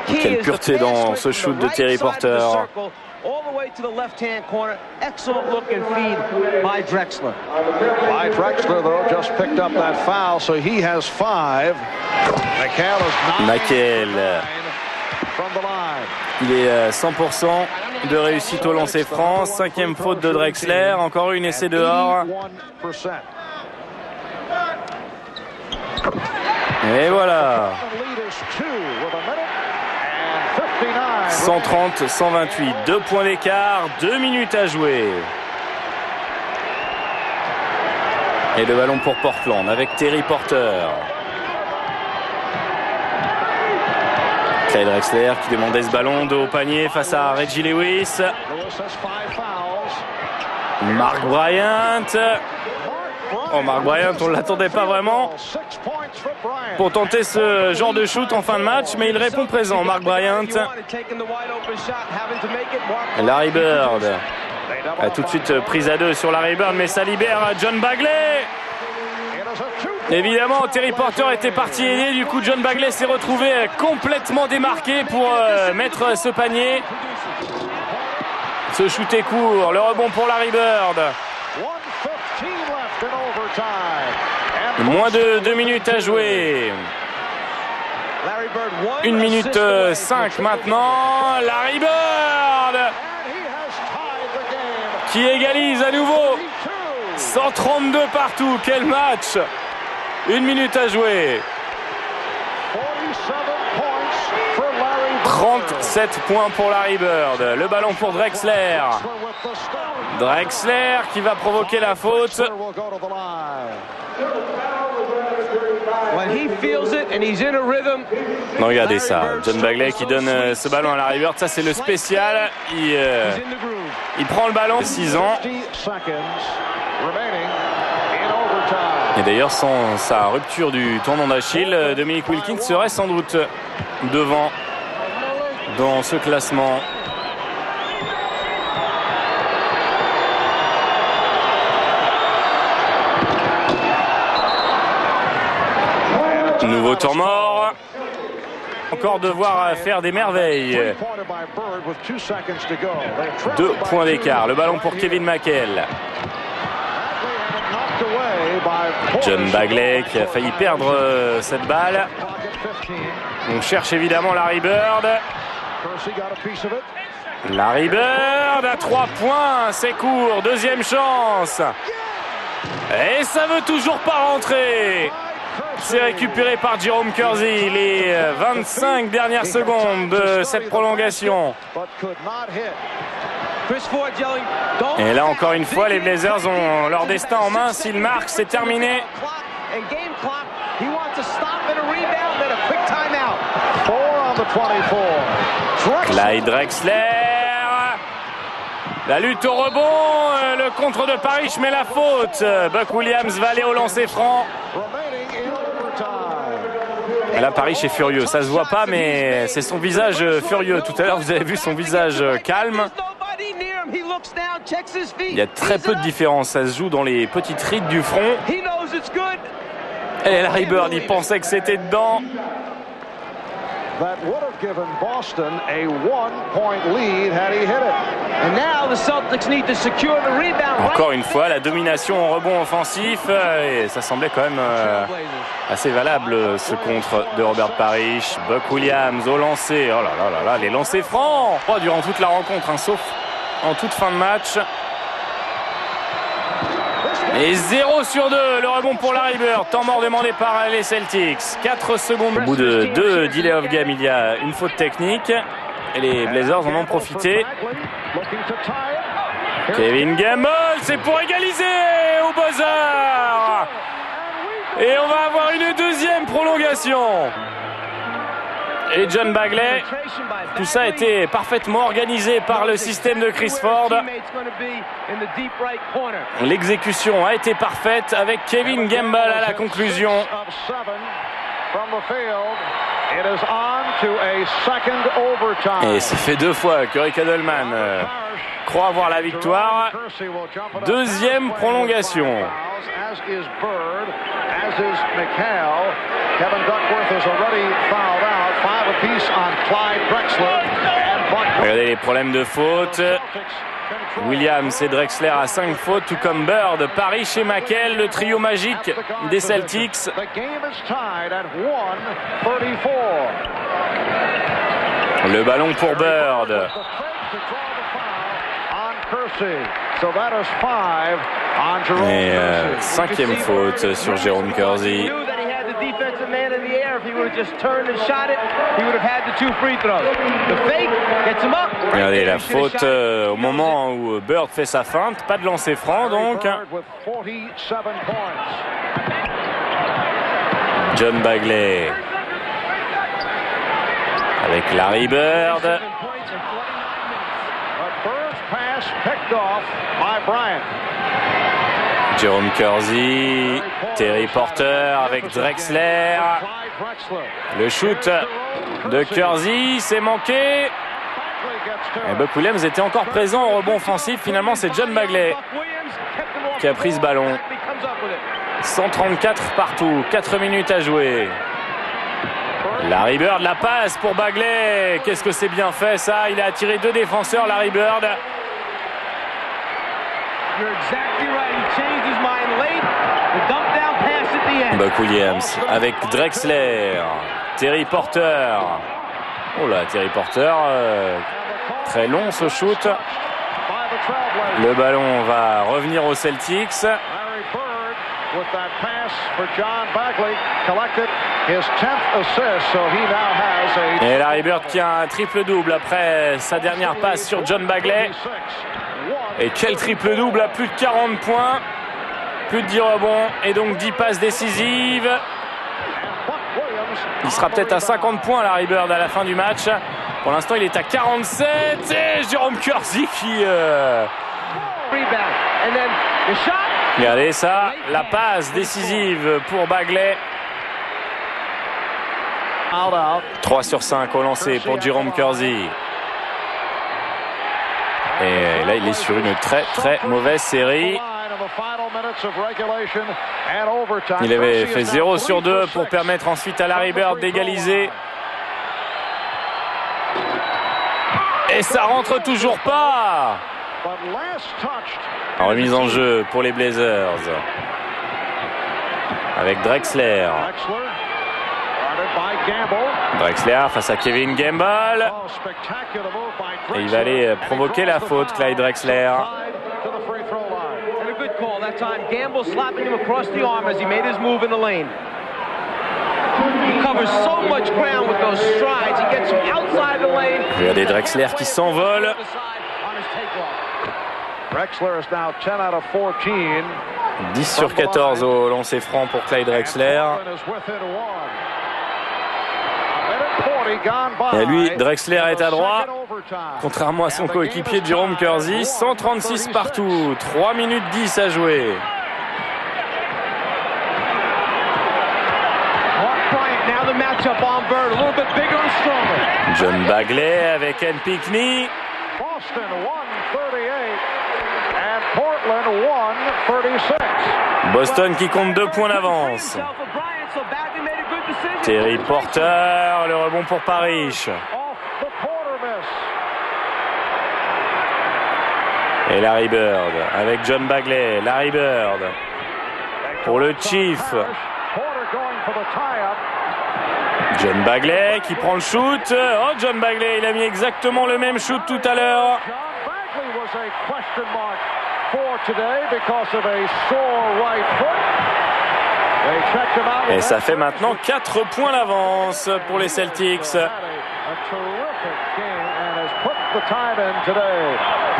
Quelle pureté dans ce shoot de Terry Porter. All the way to the left-hand corner. Excellent look and feed by Drexler. By Drexler, though, just picked up that foul, so he has 5. McHale. Il est 100% de réussite au lancer franc. 5e faute de Drexler. Encore une essai dehors. Et voilà. 130-128, 2 points d'écart, 2 minutes à jouer. Et le ballon pour Portland avec Terry Porter. Clyde Drexler qui demandait ce ballon de haut panier face à Reggie Lewis. Mark Bryant. Oh, Mark Bryant, on ne l'attendait pas vraiment pour tenter ce genre de shoot en fin de match, mais il répond présent, Mark Bryant. Larry Bird a tout de suite prise à 2 sur Larry Bird, mais ça libère John Bagley. Évidemment, Terry Porter était parti aider, du coup John Bagley s'est retrouvé complètement démarqué pour mettre ce panier. Ce shoot est court, le rebond pour Larry Bird. Moins de 2 minutes à jouer. 1 minute 5 maintenant. Larry Bird qui égalise à nouveau. 132 partout. Quel match. 1 minute à jouer. 37 points pour Larry Bird. Le ballon pour Drexler. Drexler qui va provoquer la faute. Non, regardez ça. John Bagley qui donne ce ballon à Larry Bird. Ça, c'est le spécial. Il prend le ballon. 6 ans. Et d'ailleurs, sans sa rupture du tendon d'Achille, Dominique Wilkins serait sans doute devant dans ce classement. Nouveau temps mort. encore devoir faire des merveilles. 2 points d'écart. Le ballon pour Kevin McHale. John Bagley qui a failli perdre cette balle. On cherche évidemment Larry Bird. Larry Bird à 3 points, c'est court, deuxième chance. Et ça veut toujours pas rentrer. C'est récupéré par Jerome Kersey, les 25 dernières secondes de cette prolongation. Et là encore une fois, les Blazers ont leur destin en main. S'ils marquent, c'est terminé. Clyde Drexler. La lutte au rebond, le contre de Parrish, mais la faute. Buck Williams va aller au lancer franc. Et là, Parrish est furieux. Ça se voit pas, mais c'est son visage furieux. Tout à l'heure, vous avez vu son visage calme. Il y a très peu de différence. Ça se joue dans les petites rides du front. Et Larry Bird, il pensait que c'était dedans. That would have given Boston a 1-point lead had he hit it. And now the Celtics need to secure the rebound. Encore une fois, la domination en rebond offensif. Et ça semblait quand même assez valable, ce contre de Robert Parrish. Buck Williams au lancer. Oh là là là là, les lancers francs. Oh, durant toute la rencontre, hein, sauf en toute fin de match. Et 0 sur 2, le rebond pour Larry Bird. Temps mort demandé par les Celtics. 4 secondes. Au bout de 2 delay of game, il y a une faute technique. Et les Blazers en ont profité. Kevin Gamble, c'est pour égaliser au buzzer. Et on va avoir une deuxième prolongation. Et John Bagley, tout ça a été parfaitement organisé par le système de Chris Ford. L'exécution a été parfaite avec Kevin Gamble à la conclusion. Et ça fait 2 fois que Rick Adelman croit avoir la victoire. Deuxième prolongation. Kevin Duckworth has already fouled out. 5 apiece on Clyde Drexler and Buck. Regardez les problèmes de faute. Williams et Drexler à 5 fautes, tout comme Bird, Parrish et McHale, le trio magique des Celtics. Le ballon pour Bird. Et 5e faute sur Jerome Kersey. Regardez la faute au moment où Bird fait sa feinte, pas de lancer franc donc. John Bagley avec Larry Bird. Jerome Kersey, Terry Porter avec Drexler. Le shoot de Kersey, c'est manqué. Et Buck Williams était encore présent au rebond offensif. Finalement, c'est John Bagley qui a pris ce ballon. 134 partout, 4 minutes à jouer. Larry Bird, la passe pour Bagley. Qu'est-ce que c'est bien fait ça. Il a attiré 2 défenseurs, Larry Bird. Buck Williams avec Drexler, Terry Porter. Oh là, Terry Porter, très long ce shoot. Le ballon va revenir aux Celtics. Et Larry Bird qui a un triple-double après sa dernière passe sur John Bagley. Et quel triple-double à plus de 40 points, plus de 10 rebonds et donc 10 passes décisives. Il sera peut-être à 50 points Larry Bird à la fin du match. Pour l'instant, il est à 47 et Jerome Kersey qui... Regardez ça, la passe décisive pour Bagley. 3 sur 5 au lancer pour Jerome Kersey. Et là, il est sur une très mauvaise série. Il avait fait 0 sur 2 pour permettre ensuite à Larry Bird d'égaliser. Et ça rentre toujours pas. En remise en jeu pour les Blazers. Avec Drexler. Drexler face à Kevin Gamble. Et il va aller provoquer la faute, Clyde Drexler. Gamble slapping him across the arm as he made his move in the lane. He covers so much ground with those strides. He gets from outside the lane. Regardez Drexler qui s'envole. Drexler is now 10 out of 14. 10 sur 14 au lancer franc pour Clyde Drexler. Et lui, Drexler est à droit. Contrairement à son coéquipier Jerome Kersey, 136 partout. 3 minutes 10 à jouer. John Bagley avec N. Pinckney. Boston qui compte 2 points d'avance. Terry Porter, le rebond pour Parrish. Et Larry Bird avec John Bagley. Larry Bird pour le Chief. John Bagley qui prend le shoot. Oh, John Bagley, il a mis exactement le même shoot tout à l'heure. Et ça fait maintenant 4 points d'avance pour les Celtics.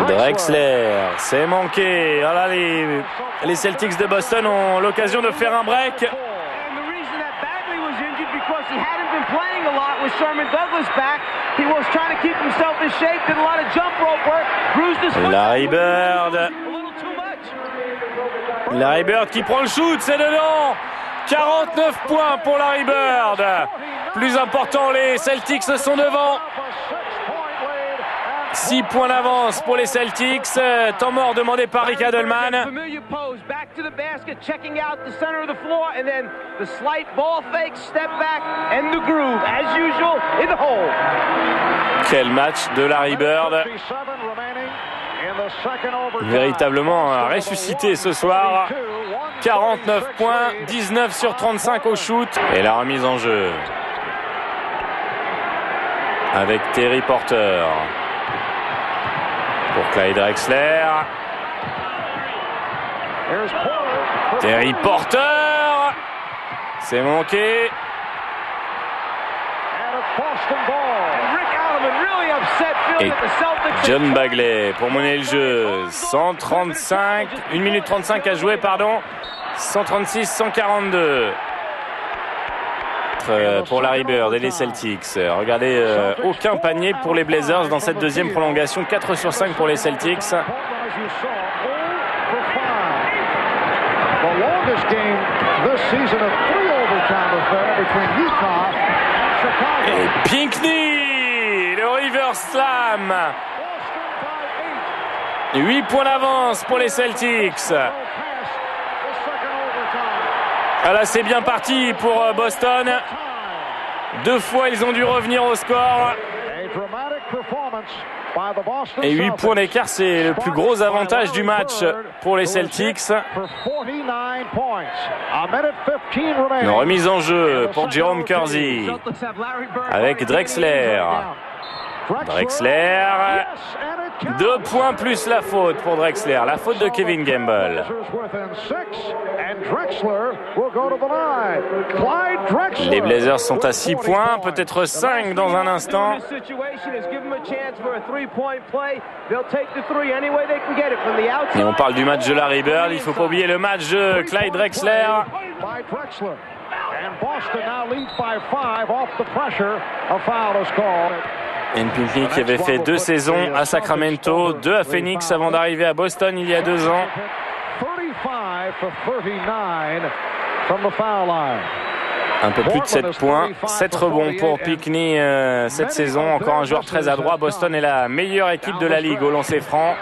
Drexler, c'est manqué. Oh là, les Celtics de Boston ont l'occasion de faire un break. Larry Bird. Larry Bird qui prend le shoot, c'est dedans. 49 points pour Larry Bird. Plus important, les Celtics sont devant. 6 points d'avance pour les Celtics. Temps mort demandé par Rick Adelman. Quel match de Larry Bird. Véritablement ressuscité ce soir. 49 points, 19 sur 35 au shoot. Et la remise en jeu avec Terry Porter pour Clyde Drexler. Terry Porter, c'est manqué. Et John Bagley pour mener le jeu. 135, 1 minute 35 à jouer, pardon. 136, 142 pour Larry Bird et les Celtics. Regardez, aucun panier pour les Blazers dans cette deuxième prolongation. 4 sur 5 pour les Celtics. Et Pinckney, le reverse slam. 8 points d'avance pour les Celtics. Ah là, c'est bien parti pour Boston. 2 fois, ils ont dû revenir au score. Et 8 points d'écart, c'est le plus gros avantage du match pour les Celtics. Une remise en jeu pour Jerome Kersey avec Drexler. Drexler, 2 points plus la faute pour Drexler, la faute de Kevin Gamble. Les Blazers sont à 6 points, peut-être 5 dans un instant. Et on parle du match de Larry Bird, il ne faut pas oublier le match de Clyde Drexler. N. Pinckney qui avait fait 2 saisons à Sacramento, 2 à Phoenix avant d'arriver à Boston il y a 2 ans. Un peu plus de 7 points, 7 rebonds pour Pinckney cette saison. Encore un joueur très adroit. Boston est la meilleure équipe de la ligue au lancer franc.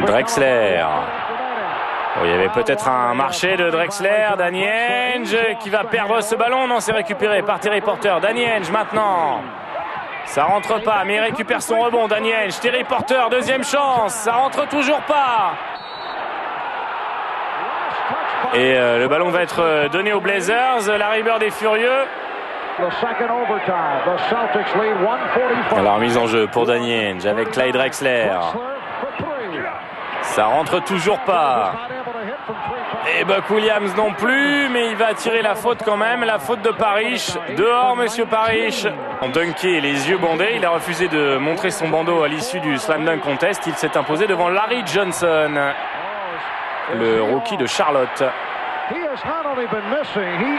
Drexler. Oh, il y avait peut-être un marché de Drexler. Danny Ainge qui va perdre ce ballon. Non, c'est récupéré par Terry Porter. Danny Ainge maintenant. Ça rentre pas, mais il récupère son rebond. Danny Ainge, Terry Porter, deuxième chance. Ça rentre toujours pas. Et le ballon va être donné aux Blazers. Larry Bird est furieux. Alors mise en jeu pour Danny Ainge avec Clyde Drexler. Ça rentre toujours pas. Et Buck Williams non plus, mais il va tirer la faute quand même. La faute de Parrish. Dehors, monsieur Parrish. En dunké, les yeux bandés. Il a refusé de montrer son bandeau à l'issue du Slam Dunk Contest. Il s'est imposé devant Larry Johnson, le rookie de Charlotte.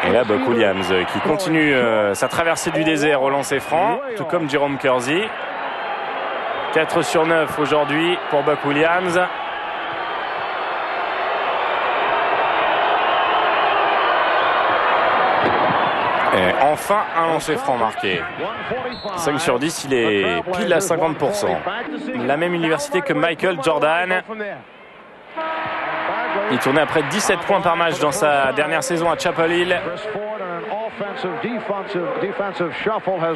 Et là, Buck Williams qui continue sa traversée du désert au lancer franc, tout comme Jerome Kersey. 4 sur 9 aujourd'hui pour Buck Williams. Et enfin, un lancer franc marqué. 5 sur 10, il est pile à 50%. La même université que Michael Jordan. Il tournait à près de 17 points par match dans sa dernière saison à Chapel Hill.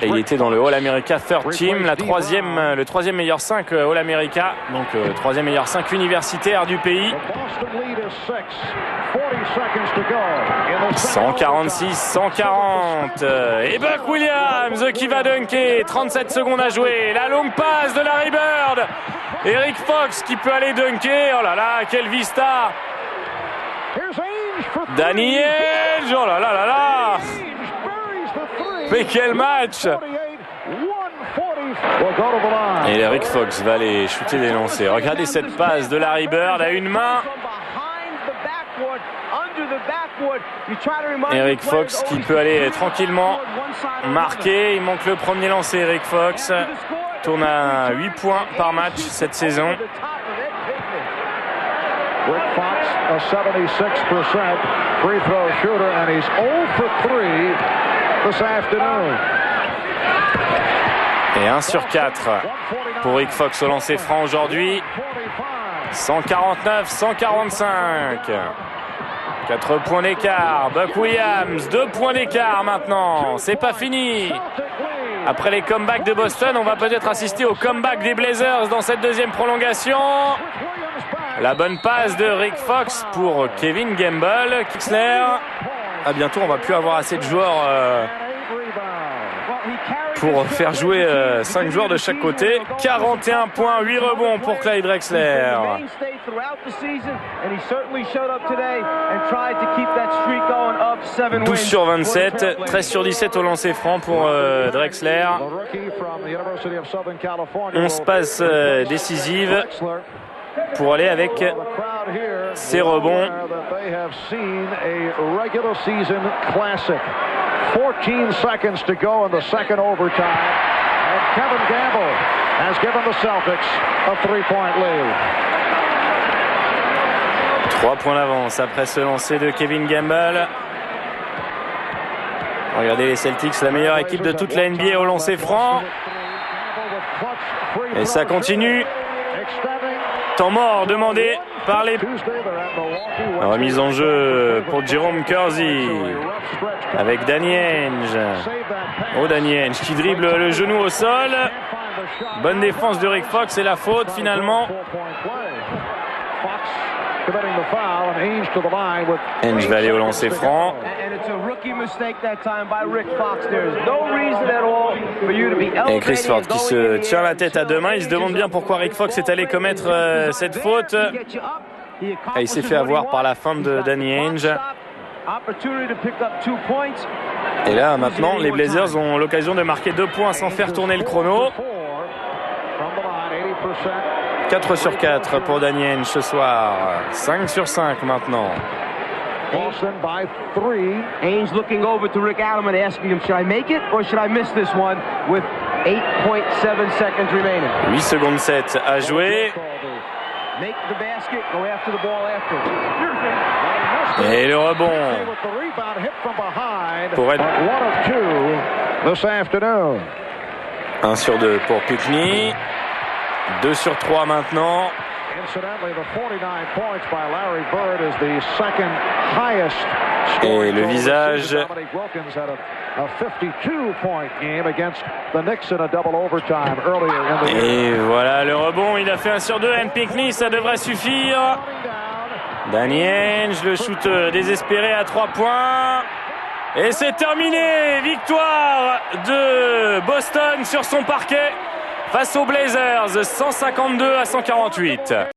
Et il était dans le All-America Third Team, le troisième meilleur 5 All-America, donc troisième meilleur 5 universitaire du pays. 146-140. Et Buck Williams qui va dunker. 37 secondes à jouer. La longue passe de Larry Bird. Eric Fox qui peut aller dunker. Oh là là, quelle vista. Danny Ainge. Oh là là là là. Mais quel match. Et Eric Fox va aller shooter des lancers. Regardez cette passe de Larry Bird à une main. Eric Fox qui peut aller tranquillement marquer. Il manque le premier lancer. Eric Fox tourne à 8 points par match cette saison. Rick Fox, a 76% free throw shooter, and he's 0 for 3 this afternoon. Et 1 sur 4 pour Rick Fox au lancer franc aujourd'hui. 149-145. 4 points d'écart. Buck Williams, 2 points d'écart maintenant. C'est pas fini. Après les comebacks de Boston, on va peut-être assister au comeback des Blazers dans cette deuxième prolongation. La bonne passe de Rick Fox pour Kevin Gamble. Kixler. À bientôt, on va plus avoir assez de joueurs pour faire jouer 5 joueurs de chaque côté. 41 points, 8 rebonds pour Clyde Drexler. 12 sur 27, 13 sur 17 au lancer franc pour Drexler. 11 passes décisives pour aller avec ses rebonds. 14 seconds to go in the second overtime, and Kevin Gamble has given the Celtics a 3-point lead. 3 points d'avance après ce lancer de Kevin Gamble. Regardez les Celtics, la meilleure équipe de toute la NBA au lancer franc. Et ça continue. Temps mort demandé par les... Remise en jeu pour Jerome Kersey avec Danny Ainge. Oh, Danny Ainge qui dribble le genou au sol. Bonne défense de Rick Fox et la faute finalement. Ainge va aller au lancer franc. Et Chris Ford qui se tient la tête à deux mains. Il se demande bien pourquoi Rick Fox est allé commettre cette faute. Et il s'est fait avoir par la feinte de Danny Ainge. Et là maintenant les Blazers ont l'occasion de marquer 2 points sans faire tourner le chrono. 4 sur 4 pour Danny Ainge ce soir. 5 sur 5 maintenant. Boston by 3. Ainge looking over to Rick Adelman asking him, should I make it or should I miss this one with 8.7 seconds remaining? 8 secondes 7 à jouer. Make the basket, go after the ball after. Et le rebond pour être 1 sur 2 pour Pickney. 2 sur 3 maintenant. Et le visage. Et voilà le rebond, il a fait 1 sur 2. And Pinckney, ça devrait suffire. Danny Ainge, le shoot désespéré à 3 points. Et c'est terminé. Victoire de Boston sur son parquet face aux Blazers, 152-148.